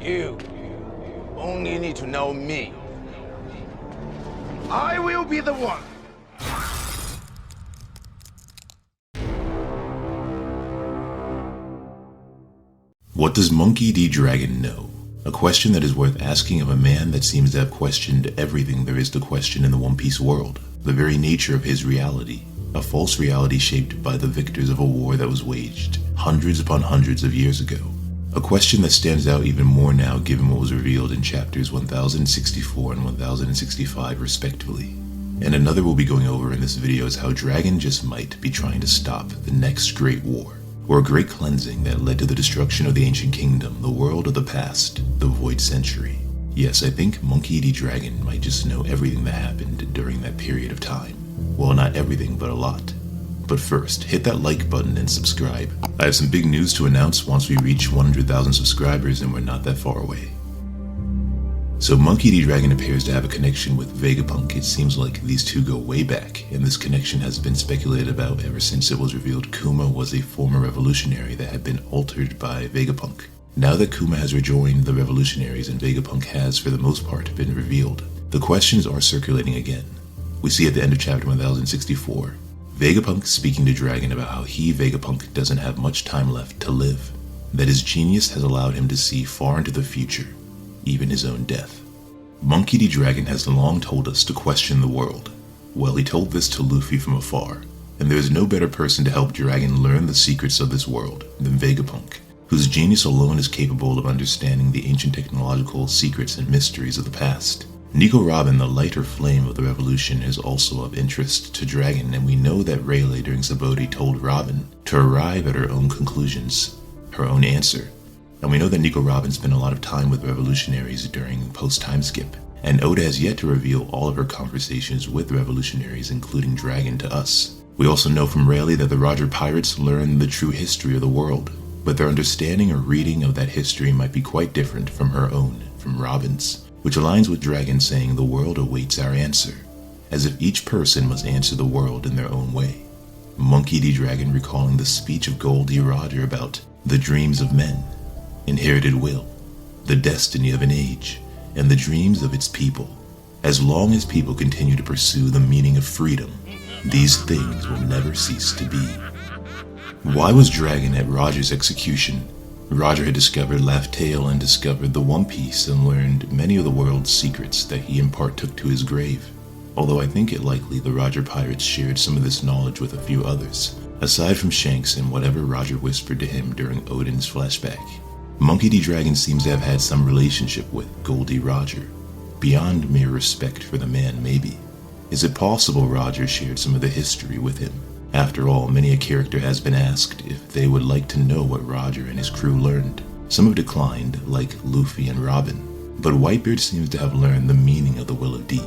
You only need to know me. I will be the one. What does Monkey D. Dragon know? A question that is worth asking of a man that seems to have questioned everything there is to question in the One Piece world, the very nature of his reality, a false reality shaped by the victors of a war that was waged hundreds upon hundreds of years ago. A question that stands out even more now given what was revealed in chapters 1064 and 1065 respectively. And another we'll be going over in this video is how Dragon just might be trying to stop the next great war, or a great cleansing that led to the destruction of the ancient kingdom, the world of the past, the Void Century. Yes, I think Monkey D. Dragon might just know everything that happened during that period of time. Well, not everything, but a lot. But first, hit that like button and subscribe. I have some big news to announce once we reach 100,000 subscribers, and we're not that far away. So Monkey D. Dragon appears to have a connection with Vegapunk. It seems like these two go way back, and this connection has been speculated about ever since it was revealed Kuma was a former revolutionary that had been altered by Vegapunk. Now that Kuma has rejoined the revolutionaries and Vegapunk has, for the most part, been revealed, the questions are circulating again. We see at the end of chapter 1064, Vegapunk speaking to Dragon about how he, Vegapunk, doesn't have much time left to live, that his genius has allowed him to see far into the future, even his own death. Monkey D. Dragon has long told us to question the world. Well, he told this to Luffy from afar, and there is no better person to help Dragon learn the secrets of this world than Vegapunk, whose genius alone is capable of understanding the ancient technological secrets and mysteries of the past. Nico Robin, the lighter flame of the revolution, is also of interest to Dragon, and we know that Rayleigh during Sabaody told Robin to arrive at her own conclusions, her own answer. And we know that Nico Robin spent a lot of time with revolutionaries during post-time skip, and Oda has yet to reveal all of her conversations with revolutionaries, including Dragon, to us. We also know from Rayleigh that the Roger Pirates learned the true history of the world, but their understanding or reading of that history might be quite different from her own, from Robin's, which aligns with Dragon saying the world awaits our answer, as if each person must answer the world in their own way. Monkey D. Dragon recalling the speech of Goldie Roger about the dreams of men, inherited will, the destiny of an age, and the dreams of its people. As long as people continue to pursue the meaning of freedom, these things will never cease to be. Why was Dragon at Roger's execution? Roger had discovered Laugh Tale and discovered the One Piece and learned many of the world's secrets that he in part took to his grave. Although I think it likely the Roger Pirates shared some of this knowledge with a few others, aside from Shanks and whatever Roger whispered to him during Odin's flashback. Monkey D. Dragon seems to have had some relationship with Goldie Roger, beyond mere respect for the man maybe. Is it possible Roger shared some of the history with him? After all, many a character has been asked if they would like to know what Roger and his crew learned. Some have declined, like Luffy and Robin, but Whitebeard seems to have learned the meaning of the Will of D.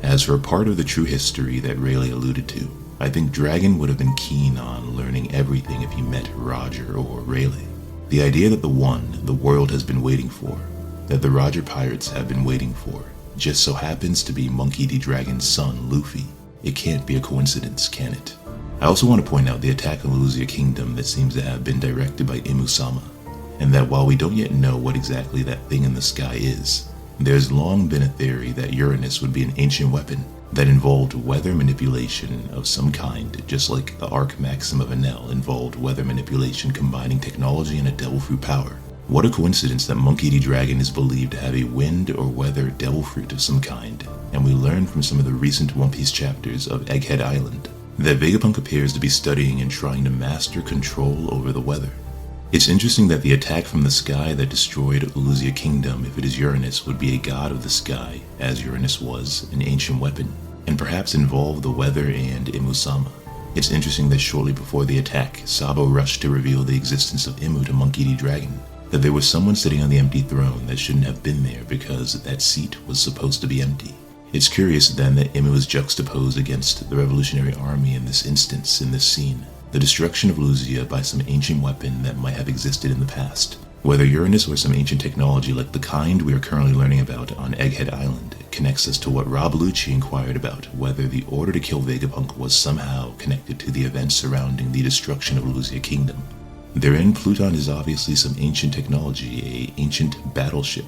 As for a part of the true history that Rayleigh alluded to, I think Dragon would have been keen on learning everything if he met Roger or Rayleigh. The idea that the one the world has been waiting for, that the Roger Pirates have been waiting for, just so happens to be Monkey D. Dragon's son, Luffy. It can't be a coincidence, can it? I also want to point out the attack on Luzia Kingdom that seems to have been directed by Imu-sama, and that while we don't yet know what exactly that thing in the sky is, there's long been a theory that Uranus would be an ancient weapon that involved weather manipulation of some kind, just like the Arc Maxim of Enel involved weather manipulation combining technology and a devil fruit power. What a coincidence that Monkey D. Dragon is believed to have a wind or weather devil fruit of some kind, and we learn from some of the recent One Piece chapters of Egghead Island that Vegapunk appears to be studying and trying to master control over the weather. It's interesting that the attack from the sky that destroyed Luzia Kingdom, if it is Uranus, would be a god of the sky, as Uranus was an ancient weapon, and perhaps involve the weather and Imu-sama. It's interesting that shortly before the attack, Sabo rushed to reveal the existence of Imu to Monkey D. Dragon, that there was someone sitting on the empty throne that shouldn't have been there because that seat was supposed to be empty. It's curious then that Imu is juxtaposed against the revolutionary army in this instance, in this scene, the destruction of Luzia by some ancient weapon that might have existed in the past. Whether Uranus or some ancient technology like the kind we are currently learning about on Egghead Island connects us to what Rob Lucci inquired about, whether the order to kill Vegapunk was somehow connected to the events surrounding the destruction of Luzia Kingdom. Therein, Pluton is obviously some ancient technology, a ancient battleship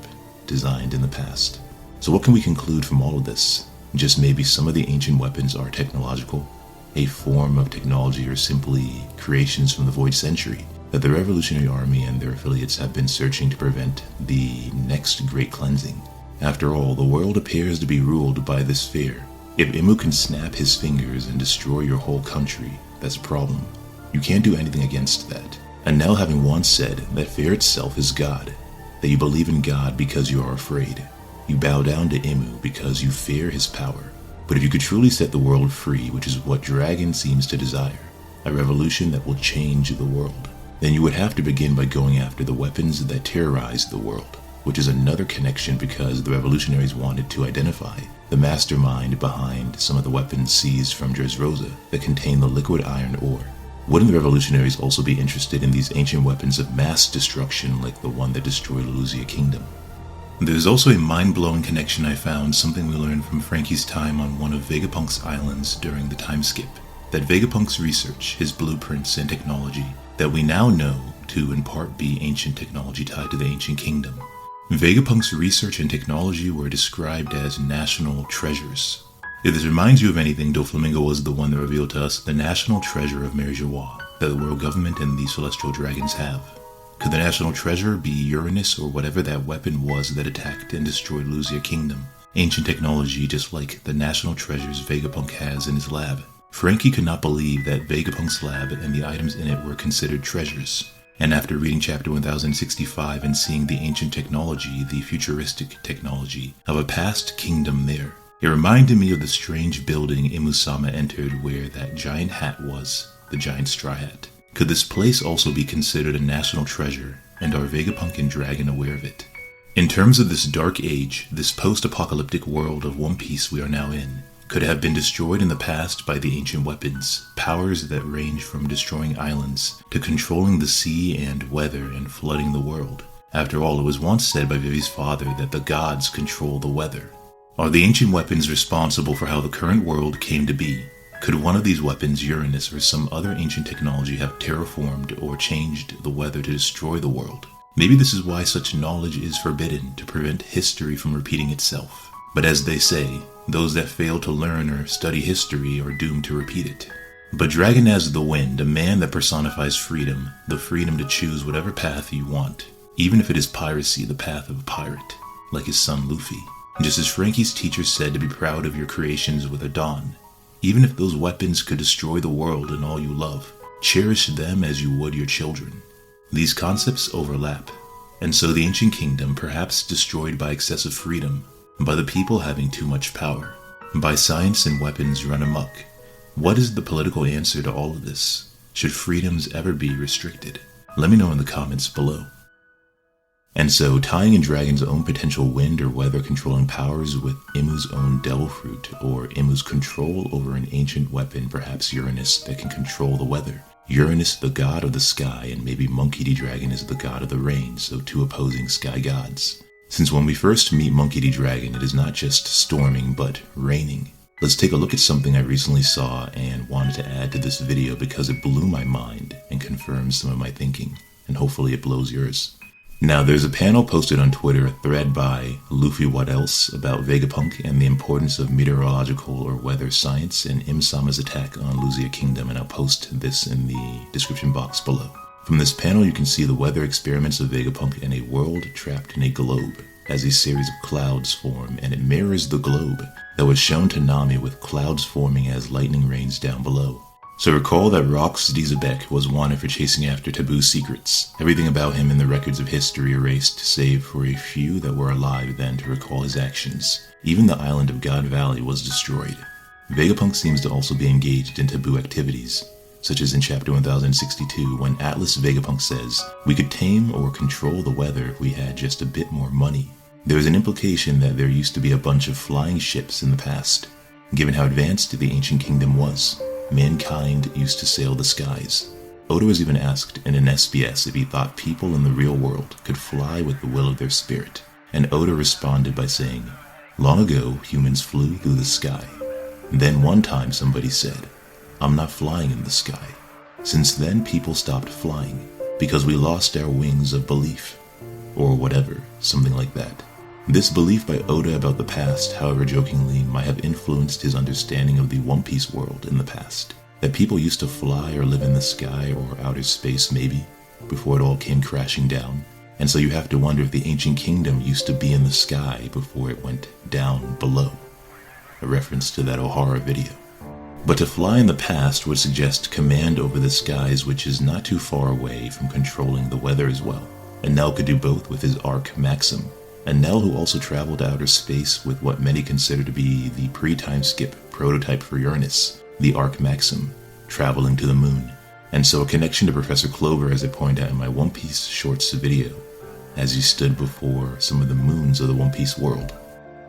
designed in the past. So what can we conclude from all of this? Just maybe some of the ancient weapons are technological, a form of technology, or simply creations from the void century that the Revolutionary Army and their affiliates have been searching to prevent the next great cleansing. After all, the world appears to be ruled by this fear. If Imu can snap his fingers and destroy your whole country, that's a problem. You can't do anything against that. And now, having once said that fear itself is God, that you believe in God because you are afraid, you bow down to Imu because you fear his power. But if you could truly set the world free, which is what Dragon seems to desire, a revolution that will change the world, then you would have to begin by going after the weapons that terrorize the world, which is another connection because the revolutionaries wanted to identify the mastermind behind some of the weapons seized from Dressrosa that contain the liquid iron ore. Wouldn't the revolutionaries also be interested in these ancient weapons of mass destruction like the one that destroyed Luzia Kingdom? There's also a mind-blowing connection I found, something we learned from Frankie's time on one of Vegapunk's islands during the time skip. That Vegapunk's research, his blueprints and technology, that we now know to in part be ancient technology tied to the ancient kingdom. Vegapunk's research and technology were described as national treasures. If this reminds you of anything, Doflamingo was the one that revealed to us the national treasure of Merijois that the world government and the celestial dragons have. Could the national treasure be Uranus or whatever that weapon was that attacked and destroyed Luzia Kingdom? Ancient technology just like the national treasures Vegapunk has in his lab. Frankie could not believe that Vegapunk's lab and the items in it were considered treasures. And after reading chapter 1065 and seeing the ancient technology, the futuristic technology of a past kingdom there, it reminded me of the strange building Imu-sama entered where that giant hat was, the giant straw hat. Could this place also be considered a national treasure, and are Vegapunk and Dragon aware of it? In terms of this dark age, this post-apocalyptic world of One Piece we are now in, could have been destroyed in the past by the ancient weapons, powers that range from destroying islands to controlling the sea and weather and flooding the world. After all, it was once said by Vivi's father that the gods control the weather. Are the ancient weapons responsible for how the current world came to be? Could one of these weapons, Uranus or some other ancient technology, have terraformed or changed the weather to destroy the world? Maybe this is why such knowledge is forbidden, to prevent history from repeating itself. But as they say, those that fail to learn or study history are doomed to repeat it. But Dragon as the wind, a man that personifies freedom, the freedom to choose whatever path you want, even if it is piracy, the path of a pirate, like his son Luffy. Just as Frankie's teacher said to be proud of your creations with a dawn, even if those weapons could destroy the world and all you love, cherish them as you would your children. These concepts overlap, and so the ancient kingdom, perhaps destroyed by excessive freedom, by the people having too much power, by science and weapons run amok. What is the political answer to all of this? Should freedoms ever be restricted? Let me know in the comments below. And so, tying in Dragon's own potential wind or weather controlling powers with Imu's own devil fruit, or Imu's control over an ancient weapon, perhaps Uranus, that can control the weather. Uranus, the god of the sky, and maybe Monkey D. Dragon is the god of the rain, so two opposing sky gods. Since when we first meet Monkey D. Dragon, it is not just storming, but raining. Let's take a look at something I recently saw and wanted to add to this video because it blew my mind and confirms some of my thinking, and hopefully it blows yours. Now, there's a panel posted on Twitter, a thread by Luffy What Else, about Vegapunk and the importance of meteorological or weather science and Im-sama's attack on Luzia Kingdom, and I'll post this in the description box below. From this panel, you can see the weather experiments of Vegapunk in a world trapped in a globe, as a series of clouds form, and it mirrors the globe that was shown to Nami with clouds forming as lightning rains down below. So recall that Rox Dizabek was wanted for chasing after taboo secrets, everything about him in the records of history erased save for a few that were alive then to recall his actions. Even the island of God Valley was destroyed. Vegapunk seems to also be engaged in taboo activities, such as in chapter 1062 when Atlas Vegapunk says, "We could tame or control the weather if we had just a bit more money." There is an implication that there used to be a bunch of flying ships in the past. Given how advanced the ancient kingdom was, mankind used to sail the skies. Oda was even asked in an SBS if he thought people in the real world could fly with the will of their spirit, and Oda responded by saying, "Long ago, humans flew through the sky. Then one time somebody said, 'I'm not flying in the sky.' Since then, people stopped flying, because we lost our wings of belief. Or whatever, something like that. This belief by Oda about the past, however jokingly, might have influenced his understanding of the One Piece world in the past. That people used to fly or live in the sky or outer space maybe, before it all came crashing down. And so you have to wonder if the ancient kingdom used to be in the sky before it went down below. A reference to that O'Hara video. But to fly in the past would suggest command over the skies, which is not too far away from controlling the weather as well. Enel could do both with his Arc Maxim. Enel, who also traveled to outer space with what many consider to be the pre-time skip prototype for Uranus, the Arc Maxim, traveling to the moon. And so a connection to Professor Clover, as I pointed out in my One Piece Shorts video, as he stood before some of the moons of the One Piece world.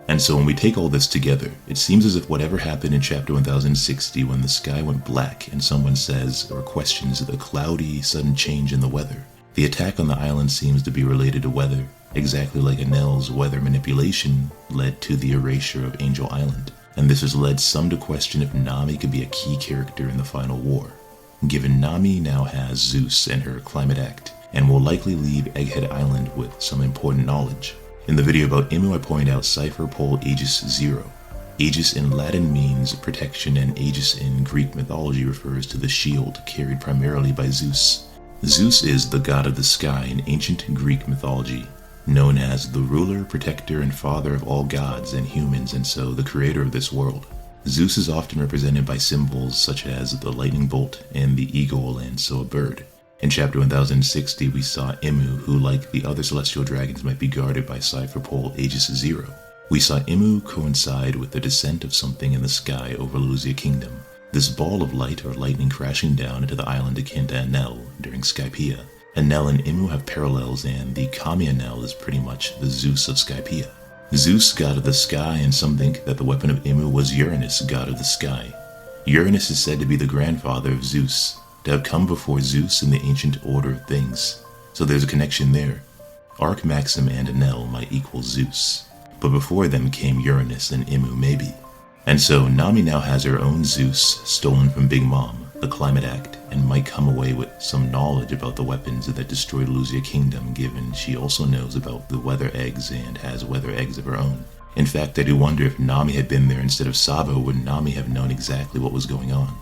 And so when we take all this together, it seems as if whatever happened in chapter 1060 when the sky went black and someone says or questions the cloudy sudden change in the weather, the attack on the island seems to be related to weather, exactly like Enel's weather manipulation led to the erasure of Angel Island. And this has led some to question if Nami could be a key character in the final war, given Nami now has Zeus and her Climate Act, and will likely leave Egghead Island with some important knowledge. In the video about Imu, I point out Cipher Pole Aegis 0. Aegis in Latin means protection, and Aegis in Greek mythology refers to the shield carried primarily by Zeus. Zeus is the god of the sky in ancient Greek mythology, known as the ruler, protector, and father of all gods and humans, and so the creator of this world. Zeus is often represented by symbols such as the lightning bolt and the eagle, and so a bird. In chapter 1060, we saw Imu, who like the other celestial dragons might be guarded by Cipher Pole Aegis 0. We saw Imu coincide with the descent of something in the sky over Luzia Kingdom. This ball of light or lightning crashing down into the island akin to Enel during Skypiea. Enel and Imu have parallels, and the Kami Enel is pretty much the Zeus of Skypiea. Zeus, god of the sky, and some think that the weapon of Imu was Uranus, god of the sky. Uranus is said to be the grandfather of Zeus, to have come before Zeus in the ancient order of things. So there's a connection there. Arc Maxim and Enel might equal Zeus, but before them came Uranus and Imu maybe. And so Nami now has her own Zeus, stolen from Big Mom, the Climate Act, and might come away with some knowledge about the weapons that destroyed Luzia Kingdom, given she also knows about the weather eggs and has weather eggs of her own. In fact, I do wonder if Nami had been there instead of Sabo, would Nami have known exactly what was going on,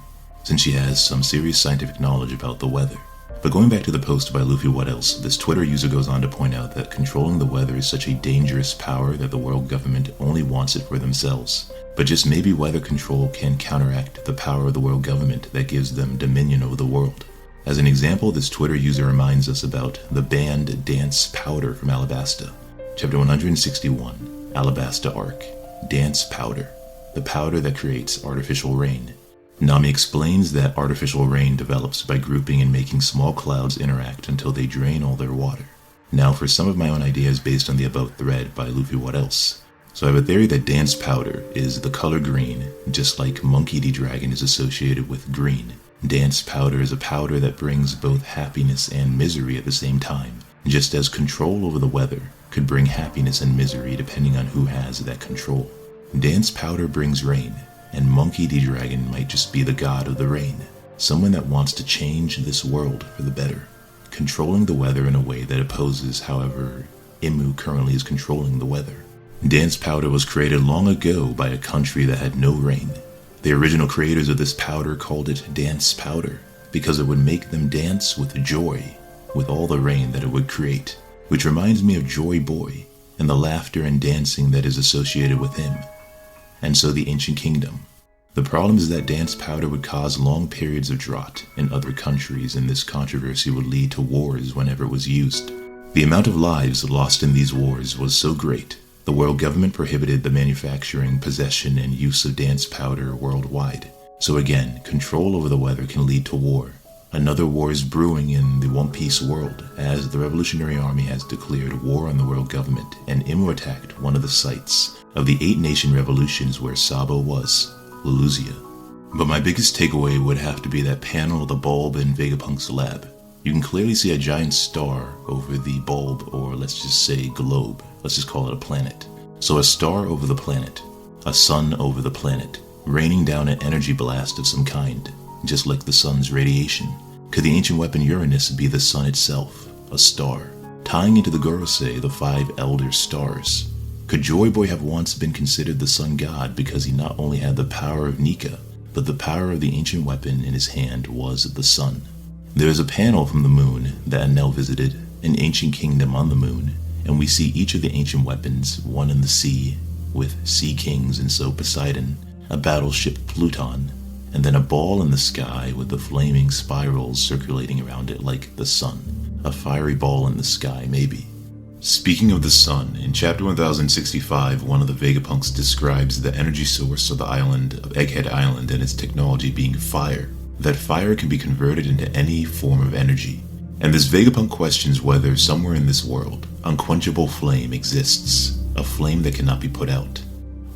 since she has some serious scientific knowledge about the weather. But going back to the post by Luffy What Else, this Twitter user goes on to point out that controlling the weather is such a dangerous power that the world government only wants it for themselves. But just maybe weather control can counteract the power of the world government that gives them dominion over the world. As an example, this Twitter user reminds us about the banned Dance Powder from Alabasta. Chapter 161, Alabasta Arc, Dance Powder, the powder that creates artificial rain. Nami explains that artificial rain develops by grouping and making small clouds interact until they drain all their water. Now for some of my own ideas based on the above thread by Luffy What Else. So I have a theory that Dance Powder is the color green, just like Monkey D. Dragon is associated with green. Dance Powder is a powder that brings both happiness and misery at the same time, just as control over the weather could bring happiness and misery depending on who has that control. Dance Powder brings rain, and Monkey D. Dragon might just be the god of the rain, someone that wants to change this world for the better, controlling the weather in a way that opposes however Imu currently is controlling the weather. Dance Powder was created long ago by a country that had no rain. The original creators of this powder called it Dance Powder because it would make them dance with joy, with all the rain that it would create, which reminds me of Joy Boy and the laughter and dancing that is associated with him. And so the ancient kingdom. The problem is that Dance Powder would cause long periods of drought in other countries, and this controversy would lead to wars whenever it was used. The amount of lives lost in these wars was so great, the world government prohibited the manufacturing, possession, and use of Dance Powder worldwide. So again, control over the weather can lead to war. Another war is brewing in the One Piece world, as the Revolutionary Army has declared war on the world government, and Imu attacked one of the sites of the 8 nation revolutions where Sabo was, Luzia. But my biggest takeaway would have to be that panel of the bulb in Vegapunk's lab. You can clearly see a giant star over the bulb, or let's just say globe. Let's just call it a planet. So a star over the planet, a sun over the planet, raining down an energy blast of some kind, just like the sun's radiation. Could the ancient weapon Uranus be the sun itself, a star, tying into the Gorosei, the 5 elder stars? Could Joy Boy have once been considered the sun god because he not only had the power of Nika, but the power of the ancient weapon in his hand was the sun? There is a panel from the moon that Enel visited, an ancient kingdom on the moon, and we see each of the ancient weapons, one in the sea, with sea kings and so Poseidon, a battleship Pluton, and then a ball in the sky with the flaming spirals circulating around it like the sun, a fiery ball in the sky maybe. Speaking of the sun, in chapter 1065, one of the Vegapunks describes the energy source of the island of Egghead Island and its technology being fire, that fire can be converted into any form of energy. And this Vegapunk questions whether somewhere in this world, unquenchable flame exists, a flame that cannot be put out.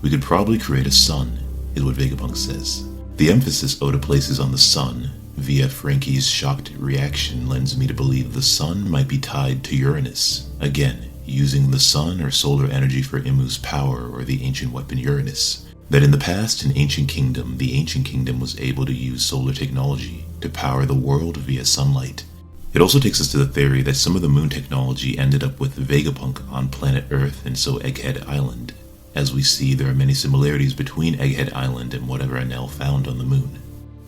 We could probably create a sun, is what Vegapunk says. The emphasis Oda places on the sun, via Frankie's shocked reaction, lends me to believe the sun might be tied to Uranus, again, using the sun or solar energy for Imu's power or the ancient weapon Uranus. That in the past, in Ancient Kingdom, the Ancient Kingdom was able to use solar technology to power the world via sunlight. It also takes us to the theory that some of the moon technology ended up with Vegapunk on planet Earth and so Egghead Island. As we see, there are many similarities between Egghead Island and whatever Enel found on the moon.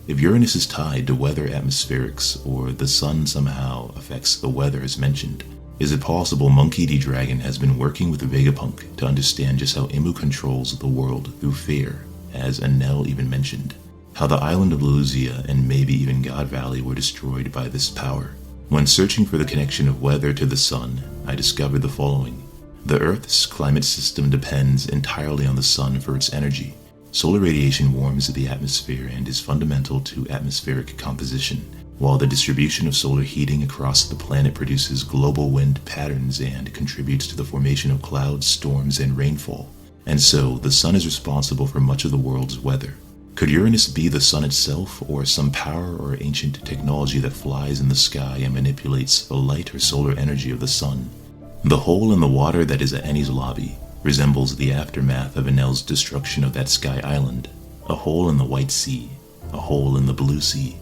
If Uranus is tied to weather atmospherics, or the sun somehow affects the weather as mentioned, is it possible Monkey D. Dragon has been working with Vegapunk to understand just how Imu controls the world through fear, as Enel even mentioned? How the island of Luzia and maybe even God Valley were destroyed by this power? When searching for the connection of weather to the sun, I discovered the following. The Earth's climate system depends entirely on the sun for its energy. Solar radiation warms the atmosphere and is fundamental to atmospheric composition, while the distribution of solar heating across the planet produces global wind patterns and contributes to the formation of clouds, storms, and rainfall. And so, the sun is responsible for much of the world's weather. Could Uranus be the sun itself, or some power or ancient technology that flies in the sky and manipulates the light or solar energy of the sun? The hole in the water that is Annie's lobby resembles the aftermath of Enel's destruction of that sky island. A hole in the White Sea, a hole in the Blue Sea.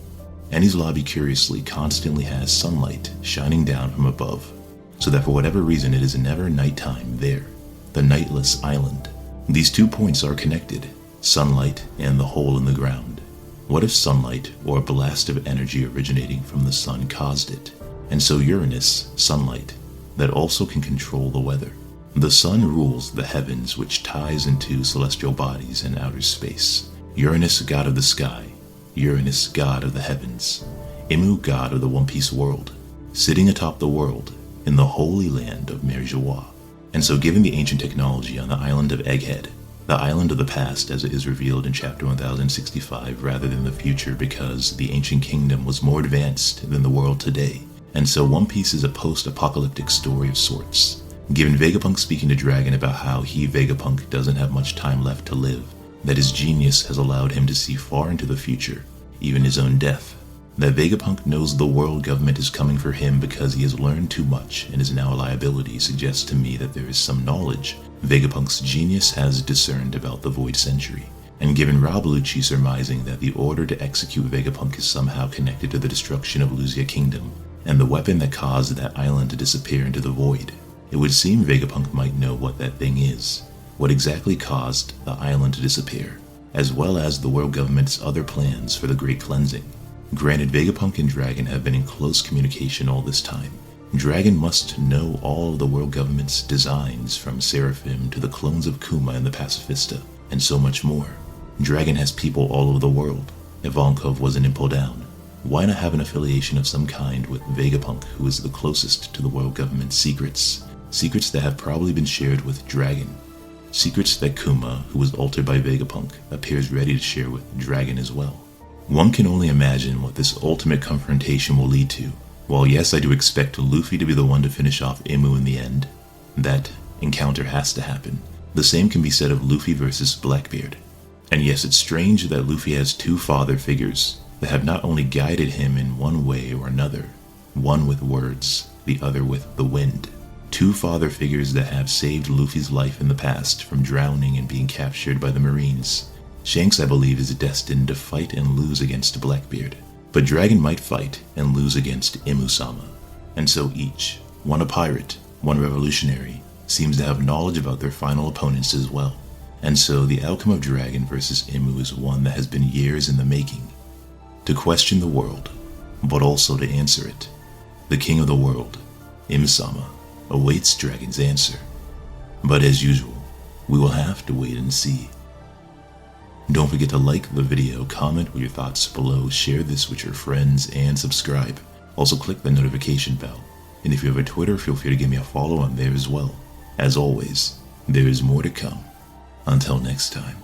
Annie's lobby curiously constantly has sunlight shining down from above, so that for whatever reason it is never nighttime there, the nightless island. These 2 points are connected, sunlight and the hole in the ground. What if sunlight or a blast of energy originating from the sun caused it? And so Uranus, sunlight, that also can control the weather. The sun rules the heavens, which ties into celestial bodies and outer space. Uranus, god of the sky. Uranus, god of the heavens. Imu, god of the One Piece world. Sitting atop the world, in the holy land of Mary Joie. And so given the ancient technology on the island of Egghead, the island of the past as it is revealed in chapter 1065 rather than the future because the ancient kingdom was more advanced than the world today, and so One Piece is a post-apocalyptic story of sorts. Given Vegapunk speaking to Dragon about how he, Vegapunk, doesn't have much time left to live, that his genius has allowed him to see far into the future, even his own death, that Vegapunk knows the world government is coming for him because he has learned too much and is now a liability suggests to me that there is some knowledge Vegapunk's genius has discerned about the Void Century. And given Rob Lucci surmising that the order to execute Vegapunk is somehow connected to the destruction of Luzia Kingdom, and the weapon that caused that island to disappear into the void, it would seem Vegapunk might know what that thing is, what exactly caused the island to disappear, as well as the world government's other plans for the Great Cleansing. Granted, Vegapunk and Dragon have been in close communication all this time. Dragon must know all of the world government's designs, from Seraphim to the clones of Kuma and the Pacifista, and so much more. Dragon has people all over the world. Ivankov was an Impel Down. Why not have an affiliation of some kind with Vegapunk, who is the closest to the world government's secrets? Secrets that have probably been shared with Dragon. Secrets that Kuma, who was altered by Vegapunk, appears ready to share with Dragon as well. One can only imagine what this ultimate confrontation will lead to. While yes, I do expect Luffy to be the one to finish off Imu in the end, that encounter has to happen. The same can be said of Luffy versus Blackbeard. And yes, it's strange that Luffy has 2 father figures that have not only guided him in one way or another, one with words, the other with the wind. 2 father figures that have saved Luffy's life in the past from drowning and being captured by the Marines. Shanks, I believe, is destined to fight and lose against Blackbeard. But Dragon might fight and lose against Imu-sama, and so each, one a pirate, one revolutionary, seems to have knowledge about their final opponents as well. And so the outcome of Dragon versus Imu is one that has been years in the making. To question the world, but also to answer it. The king of the world, Imu-sama, awaits Dragon's answer. But as usual, we will have to wait and see. Don't forget to like the video, comment with your thoughts below, share this with your friends, and subscribe. Also click the notification bell. And if you have a Twitter, feel free to give me a follow on there as well. As always, there is more to come. Until next time.